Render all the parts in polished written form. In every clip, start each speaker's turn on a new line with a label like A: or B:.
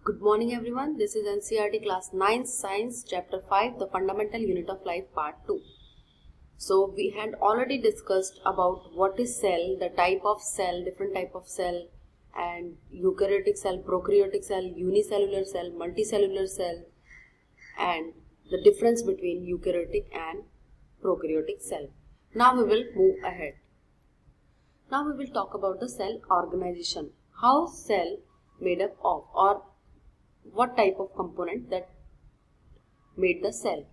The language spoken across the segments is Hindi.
A: Good morning everyone. This is NCERT class 9 science chapter 5 the fundamental unit of life part 2. So we had already discussed about what is cell, the type of cell, different type of cell and eukaryotic cell, prokaryotic cell, unicellular cell, multicellular cell and the difference between eukaryotic and prokaryotic cell. Now we will move ahead. Now we will talk about the cell organization. How cell made up of or what type of component that made the cell.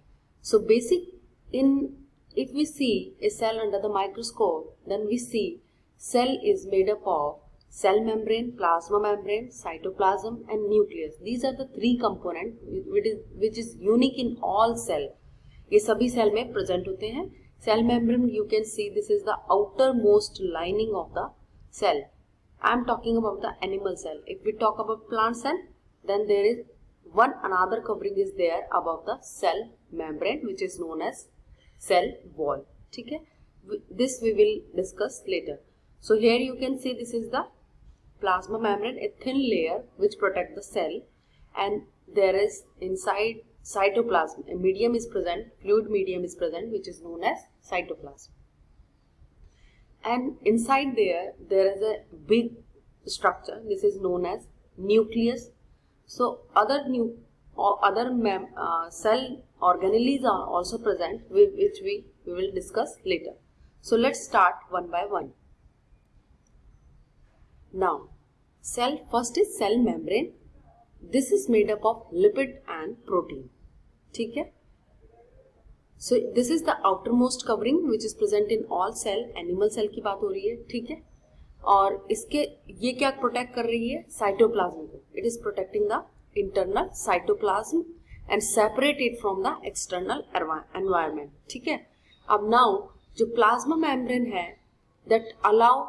A: So if we see a cell under the microscope, then we see cell is made up of cell membrane, plasma membrane, cytoplasm and nucleus. These are the three components which is unique in all cell. ये सभी सेल में प्रेजेंट होते हैं. Cell membrane, you can see this is the outermost lining of the cell. I am talking about the animal cell. If we talk about plant cell, then there is another covering is there above the cell membrane which is known as cell wall. ठीक है, this we will discuss later. So here you can see this is the plasma membrane, a thin layer which protect the cell, and there is inside cytoplasm a medium is present, fluid medium is present which is known as cytoplasm, and inside there is a big structure, this is known as nucleus. So other cell organelles are also present which we will discuss later. So let's start one by one. Now first is cell membrane. This is made up of lipid and protein. ठीक है. So this is the outermost covering which is present in all cell. Animal cell की बात हो रही है. ठीक है. और इसके ये क्या प्रोटेक्ट कर रही है? साइटोप्लाज्म को. It is protecting the internal cytoplasm and separate it from the external environment. ठीक है. अब नाउ जो प्लाज्मा मेम्ब्रेन है that allow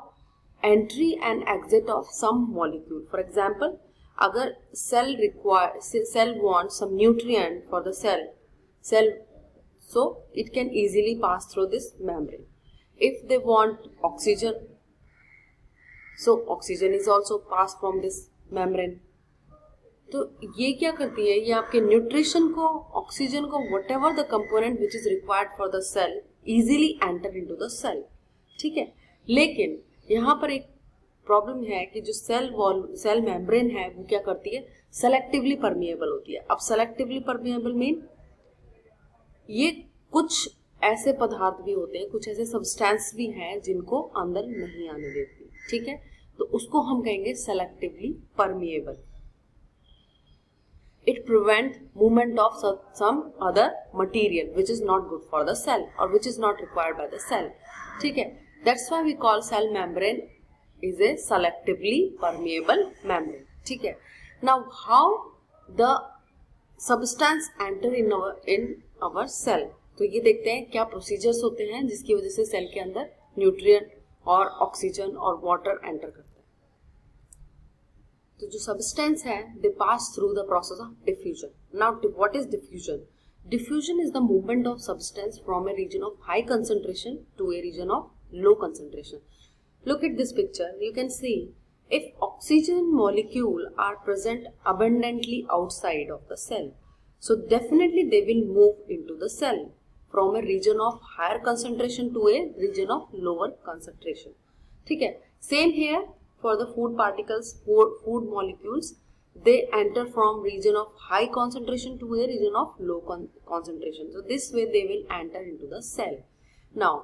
A: entry and exit of some molecule. For example, अगर cell wants some nutrient for the cell, so it can easily pass through this membrane. If they want oxygen, so oxygen is also passed from this membrane. तो ये क्या करती है? ये आपके न्यूट्रिशन को, ऑक्सीजन को, whatever the component which is required for the cell easily enter into the cell. ठीक है. लेकिन यहाँ पर एक प्रॉब्लम है कि जो सेल मेम्ब्रेन है वो क्या करती है? सेलेक्टिवली परमिएबल होती है. अब सेलेक्टिवली परमिएबल मीन ये कुछ ऐसे पदार्थ भी होते हैं, कुछ ऐसे सब्सटेंस भी हैं जिनको अंदर नहीं आने देती. ठीक है. तो उसको हम कहेंगे selectively permeable. It prevent movement of some other material which is not good for the cell और which is not required by the cell. ठीक है. That's why we call cell membrane is a selectively permeable membrane. ठीक है. Now how the substance enter in our cell? तो ये देखते हैं क्या प्रोसीजर्स होते हैं जिसकी वजह से सेल के अंदर न्यूट्रिएंट और ऑक्सीजन और वाटर एंटर करता है. तो जो सब्सटेंस है they pass through the process of diffusion. Now what is diffusion? Diffusion is the movement of substance from a region of high concentration to a region of low concentration. Look at this picture. You can see if oxygen molecule are present abundantly outside of the cell, so definitely they will move into the cell from a region of higher concentration to a region of lower concentration. ठीक है. Same here for the food particles, food molecules, they enter from region of high concentration to a region of low concentration. So this way they will enter into the cell. Now,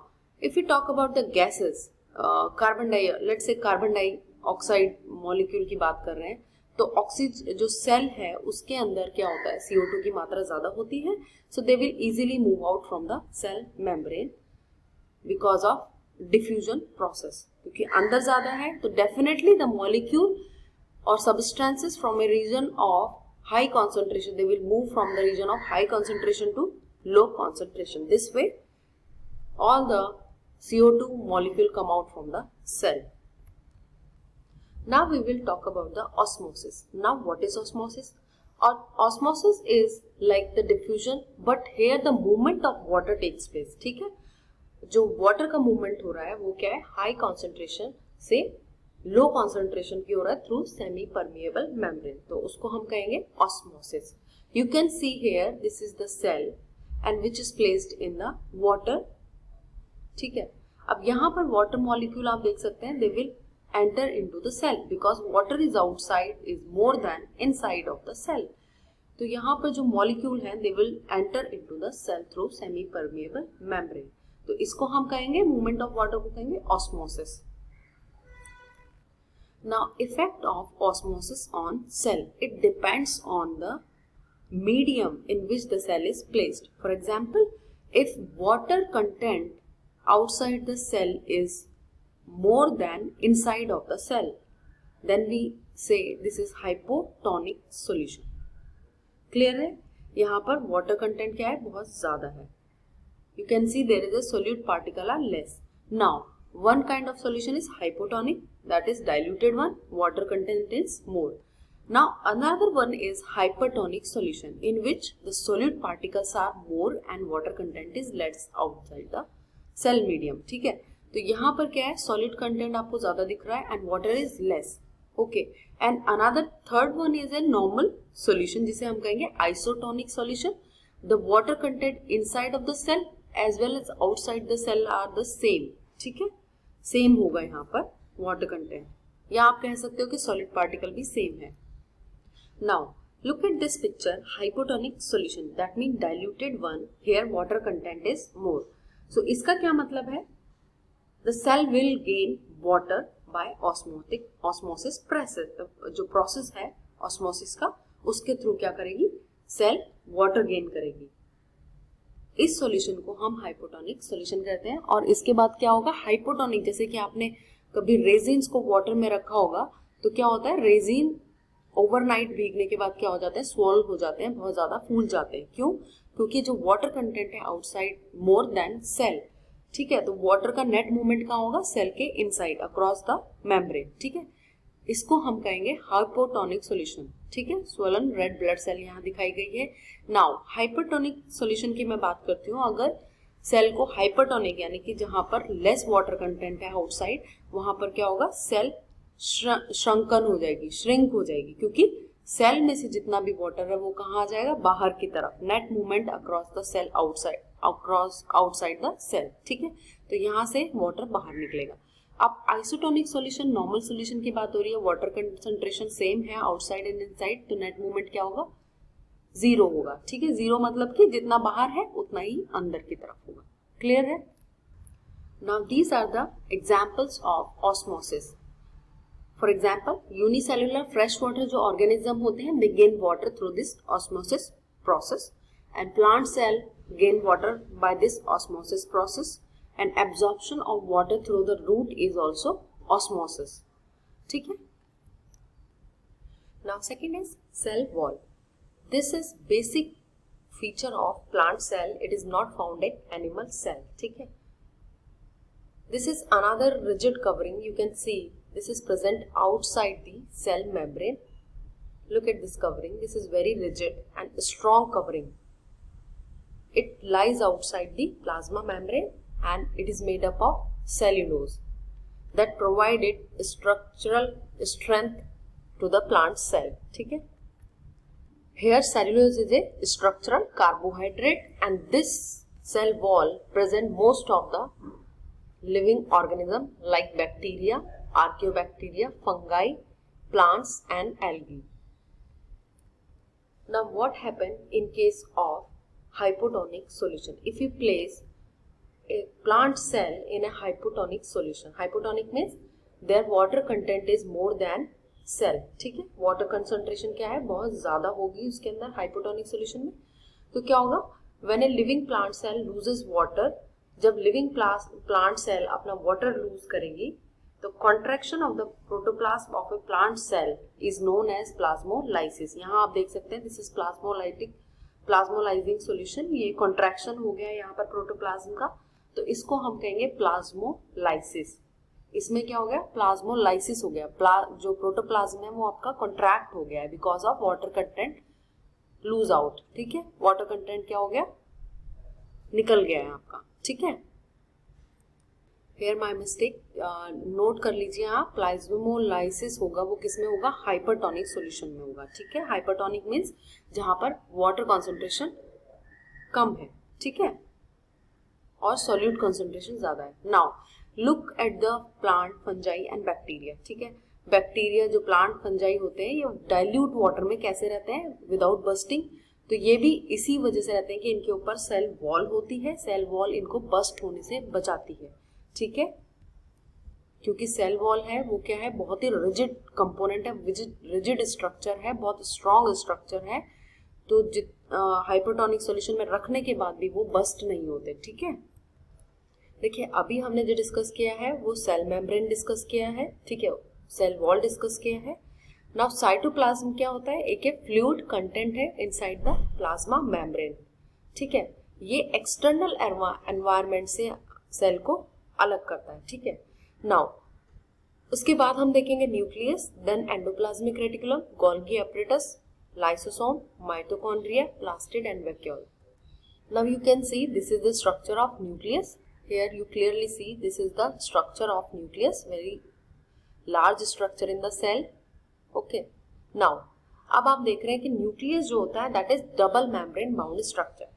A: if we talk about the gases, carbon dioxide molecule की बात कर रहे हैं, तो ऑक्सीजन जो सेल है उसके अंदर क्या होता है? CO2 की मात्रा ज्यादा होती है. So they will easily move out from the cell membrane because of diffusion process. क्योंकि अंदर ज्यादा है तो डेफिनेटली द मॉलिक्यूल और substances from a region of high concentration they will move from the region of high concentration to low concentration. This way all the CO2 molecule come out from the cell. Now we will talk about the osmosis. Now what is osmosis? Osmosis is like the diffusion, but here the movement of water takes place. ठीक है. जो water का movement हो रहा है वो क्या है? High concentration से लो कॉन्सेंट्रेशन की हो रहा है थ्रू सेमी परमिएबल मेम्ब्रेन, तो उसको हम कहेंगे osmosis. You can see here this is the cell and which is placed in the water. ठीक है, अब यहाँ पर वाटर मॉलिक्यूल आप देख सकते हैं, they will enter into the cell because water is outside is more than inside of the cell. तो यहाँ पर जो मॉलिक्यूल हैं they will enter into the cell through semi permeable membrane. तो इसको हम कहेंगे, मूवमेंट ऑफ वाटर को कहेंगे osmosis. Now, effect of osmosis on cell. It depends on the medium in which the cell is placed. For example, if water content outside the cell is more than inside of the cell, then we say this is hypotonic solution. Clear है? यहाँ पर water content क्या है? बहुत ज़्यादा है. You can see there is a solute particle are less. Now, one kind of solution is hypotonic, that is diluted one, water content is more. Now another one is hypertonic solution in which the solute particles are more and water content is less outside the cell medium. ठीक है, तो यहाँ पर क्या है, solute content आपको ज्यादा दिख रहा है and water is less. Okay, and another third one is a normal solution जिसे हम कहेंगे isotonic solution. The water content inside of the cell as well as outside the cell are the same. ठीक है, सेम होगा यहाँ पर वाटर कंटेंट, या आप कह सकते हो कि सॉलिड पार्टिकल भी सेम है. Now look at this picture, hypotonic solution that mean diluted one, here water content is more. So इसका क्या मतलब है, the cell will gain water by osmosis process. जो प्रोसेस है ऑस्मोसिस का, उसके थ्रू क्या करेगी, सेल वाटर गेन करेगी. इस सॉल्यूशन को हम हाइपोटोनिक सॉल्यूशन कहते हैं. और इसके बाद क्या होगा, हाइपोटोनिक, जैसे कि आपने कभी रेजिन्स को वाटर में रखा होगा तो क्या होता है, रेजिन ओवरनाइट भीगने के बाद क्या हो जाता है, स्वॉल हो जाते हैं, बहुत ज्यादा फूल जाते हैं. क्यों? क्योंकि जो वाटर कंटेंट है आउटसाइड मोर देन सेल. ठीक है, तो वाटर का नेट मूवमेंट कहाँ होगा, सेल के इनसाइड अक्रॉस द मेम्ब्रेन. ठीक है, इसको हम कहेंगे हाइपोटोनिक सॉल्यूशन. ठीक है, स्वोलन रेड ब्लड सेल यहाँ दिखाई गई है. नाउ हाइपरटोनिक सॉल्यूशन की मैं बात करती हूँ. अगर सेल को हाइपरटोनिक यानी कि जहां पर लेस वाटर कंटेंट है आउटसाइड, वहां पर क्या होगा, सेल श्रंकन हो जाएगी, श्रिंक हो जाएगी, क्योंकि सेल में से जितना भी वाटर है वो कहाँ आ जाएगा, बाहर की तरफ. Net movement across the cell outside, across outside the cell. ठीक है, तो यहाँ से वाटर बाहर निकलेगा. अब आइसोटोनिक सॉल्यूशन, नॉर्मल सॉल्यूशन की बात हो रही है, वाटर कंसंट्रेशन सेम है आउटसाइड एंड इनसाइड, तो नेट मूवमेंट क्या होगा, जीरो होगा. ठीक है, जीरो मतलब कि जितना बाहर है उतना ही अंदर की तरफ होगा. क्लियर है? Now these are the examples of osmosis. For example, unicellular fresh water जो ऑर्गेनिज्म होते हैं, they gain water through this osmosis process, and plant cell gain water by this osmosis process, and absorption of water through the root is also osmosis. ठीक है. Now second is cell wall. This is basic feature of plant cell. It is not found in animal cell. ठीक है. This is another rigid covering. You can see this is present outside the cell membrane. Look at this covering. This is very rigid and strong covering. It lies outside the plasma membrane and it is made up of cellulose that provided structural strength to the plant cell. ठीक है, here cellulose is a structural carbohydrate and this cell wall present most of the living organism like bacteria, archaeobacteria, fungi, plants and algae. Now what happened in case of hypotonic solution? If you place a plant cell in a hypotonic solution, hypotonic means their water content is more than cell. ठीक है, water concentration क्या है, बहुत ज्यादा होगी उसके अंदर hypotonic solution में. तो क्या होगा, when a living plant cell loses water, जब living plant cell अपना water lose करेगी, तो contraction of the protoplasm of a plant cell is known as plasmolysis. यहाँ आप देख सकते हैं, this is plasmolysing solution. ये contraction हो गया यहाँ पर protoplasm का, तो इसको हम कहेंगे प्लाज्मोलाइसिस. इसमें क्या हो गया, प्लाज्मोलाइसिस हो गया. जो प्रोटोप्लाज्म है वो आपका कॉन्ट्रैक्ट हो गया है because of water content lose out. ठीक है, वाटर कंटेंट क्या हो गया, निकल गया है आपका. ठीक है, हेयर माय मिस्टेक, नोट कर लीजिए आप, प्लाज्मोलाइसिस होगा वो किस में होगा, हाइपरटोनिक सॉल्यूशन में होगा, ठीक है। हाइपरटोनिक मीन्स जहां पर वाटर कॉन्सेंट्रेशन कम है, ठीक है, और सॉल्यूट कॉन्सेंट्रेशन ज्यादा है। Now look at the plant, fungi and bacteria, ठीक है। बैक्टीरिया जो प्लांट फंजाई होते हैं ये डाइल्यूट वाटर में कैसे रहते हैं, विदाउट बस्टिंग। तो ये भी इसी वजह से रहते हैं कि इनके ऊपर सेल वॉल होती है, सेल वॉल इनको बस्ट होने से बचाती है, ठीक है। क्योंकि सेल वॉल है वो क्या है, बहुत ही रिजिड कंपोनेंट है, रिजिड स्ट्रक्चर है, बहुत स्ट्रॉन्ग स्ट्रक्चर है। तो हाइपरटोनिक सॉल्यूशन में रखने के बाद भी वो बस्ट नहीं होते, ठीक है। देखिए अभी हमने जो डिस्कस किया है वो सेल मेम्ब्रेन डिस्कस किया है, ठीक है, सेल वॉल डिस्कस किया है। नाउ साइटोप्लाज्म क्या होता है, एक फ्लूइड कंटेंट है इनसाइड द प्लाज्मा मेम्ब्रेन, ठीक है। ये एक्सटर्नल एनवायरनमेंट से सेल को अलग करता है, ठीक है। नाउ उसके बाद हम देखेंगे nucleus, then endoplasmic reticulum, Golgi apparatus, lysosome, mitochondria, plastid and vacuole. Now you can see this is the structure of nucleus. Here you clearly see this is the structure of nucleus, very large structure in the cell. Okay. Now अब आप देख रहे हैं कि न्यूक्लियस जो होता है that is double membrane bound structure.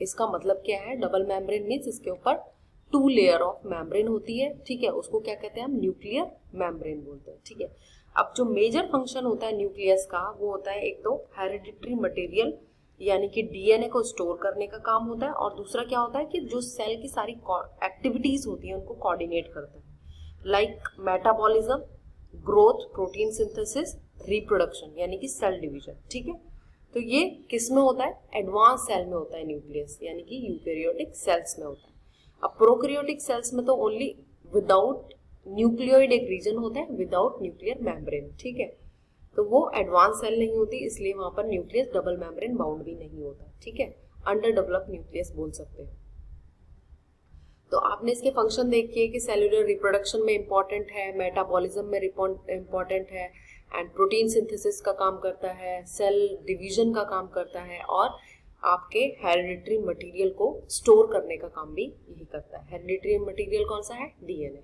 A: इसका मतलब क्या है, डबल मेम्ब्रेन मीन्स इसके ऊपर 2 लेयर ऑफ मेम्ब्रेन होती है, ठीक है। उसको क्या कहते हैं हम, न्यूक्लियर मेम्ब्रेन बोलते हैं, ठीक है। अब जो मेजर फंक्शन होता है न्यूक्लियस का वो होता है, एक तो हेरिडिटरी मटेरियल यानी कि डीएनए को स्टोर करने का काम होता है, और दूसरा क्या होता है कि जो सेल की सारी एक्टिविटीज होती है उनको कोऑर्डिनेट करता है, like metabolism, growth, protein synthesis, reproduction यानी कि सेल डिवीजन, ठीक है। तो ये किस में होता है, एडवांस सेल में होता है न्यूक्लियस, यानी कि यूकैरियोटिक सेल्स में होता है। अब प्रोकैरियोटिक सेल्स में तो ओनली विदाउट न्यूक्लियोइड एक रीजन होता है, विदाउट न्यूक्लियर मेम्ब्रेन, ठीक है। तो वो एडवांस सेल नहीं होती, इसलिए वहां पर न्यूक्लियस डबल मेम्ब्रेन बाउंड भी नहीं होता, ठीक है। अंडर डेवलप न्यूक्लियस बोल सकते हैं। तो आपने इसके फंक्शन देखिए कि सेलुलर रिप्रोडक्शन में इंपॉर्टेंट है, मेटाबॉलिज्म में इंपॉर्टेंट है, एंड प्रोटीन सिंथेसिस का काम करता है, सेल डिवीजन का काम करता है, और आपके हेरिडिटरी मटेरियल को स्टोर करने का काम भी यही करता है। हेरिडिटरी मटेरियल कौन सा है, DNA.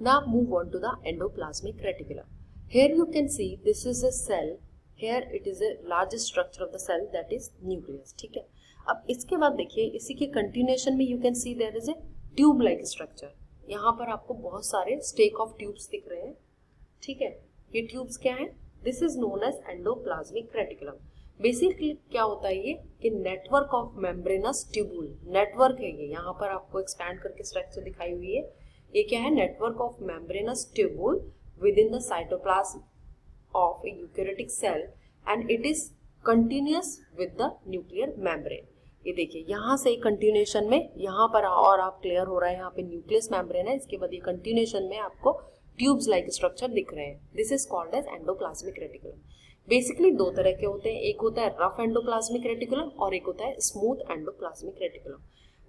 A: Now move on to the endoplasmic reticulum. Here you can see this is a cell, here it is a largest structure of the cell that is nucleus, ठीक है। अब इसके बाद देखिए इसी के कंटिन्यूएशन में you can see there is a tube like structure। यहाँ पर आपको बहुत सारे स्टेक ऑफ ट्यूब्स दिख रहे हैं, ठीक है। ये ट्यूब्स क्या है, this is known as endoplasmic reticulum. Basically क्या होता है ये कि network of membranous tubule, network है ये, यहाँ पर आपको एक्सपैंड करके स्ट्रक्चर दिखाई हुई है। ये क्या है, network of membranous tubule within the cytoplasm of a eukaryotic cell and it is continuous with the nuclear membrane। ये देखिए यहाँ से कंटिन्यूएशन में यहाँ पर और आप क्लियर हो रहा है, यहाँ पे न्यूक्लियस मेम्ब्रेन है, इसके बाद ये कंटिन्यूएशन में आपको ट्यूब्स लाइक स्ट्रक्चर दिख रहे हैं। This is called as endoplasmic reticulum. Basically 2 तरह के होते हैं, एक होता है रफ एंडोप्लाज्मिक रेटिकुलम और एक होता है smooth endoplasmic reticulum.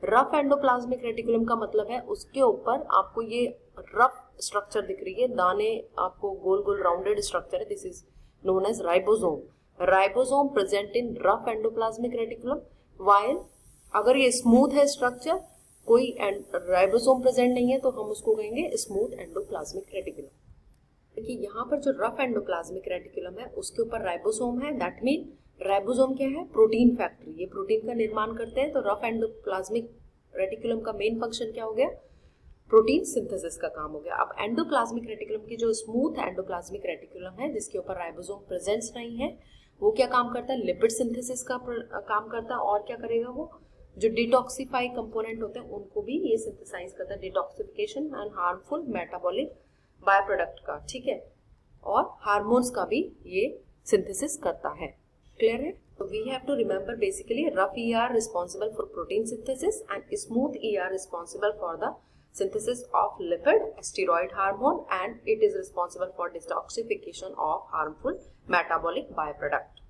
A: Rough endoplasmic reticulum का मतलब है उसके ऊपर आपको ये रफ स्ट्रक्चर दिख रही है, दाने आपको गोल गोल राउंडेड स्ट्रक्चर है, this is known as ribosome. Ribosome present in rough endoplasmic reticulum, while अगर ये स्मूथ है स्ट्रक्चर, कोई राइबोसोम प्रेजेंट नहीं है, तो हम उसको कहेंगे स्मूथ एंडोप्लाज्मिक रेटिकुलम। देखिए यहाँ पर जो रफ एंडोप्लाज्मिक रेटिकुलम है उसके ऊपर राइबोसोम है, दैट मीन राइबोसोम क्या है, प्रोटीन फैक्ट्री, ये प्रोटीन का निर्माण करते हैं। तो रफ एंडोप्लाज्मिक रेटिकुलम का मेन फंक्शन क्या हो गया, प्रोटीन सिंथेसिस का काम हो गया। अब एंडोप्लाज्मिक रेटिकुलम की जो स्मूथ एंडोप्लाज्मिक रेटिकुलम है जिसके ऊपर राइबोसोम प्रेजेंस नहीं है, वो क्या काम करता है, लिपिड सिंथेसिस का काम करता है, और क्या करेगा वो, जो डिटॉक्सिफाई कंपोनेंट होते हैं उनको भी ये सिंथेसाइज करता है, detoxification and harmful metabolic by product का, ठीक है, और हार्मोन्स का भी ये सिंथेसिस करता है। क्लियर है? So we have to remember basically rough ER responsible for protein synthesis and smooth ER responsible for the synthesis of lipid steroid hormone and it is responsible for detoxification of harmful metabolic byproduct.